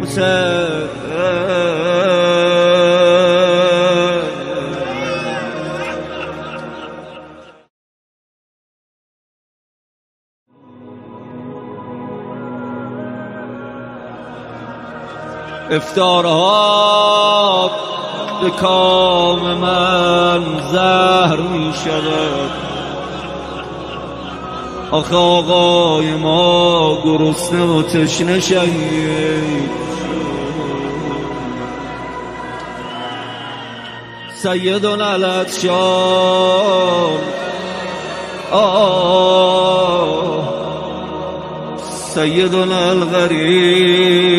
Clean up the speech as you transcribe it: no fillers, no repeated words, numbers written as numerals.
حسین افطارها به کام من زهر می شود. آخه آقای ما گرسنه و تشنه شهید. سیدنا العطشان سیدنا الغریب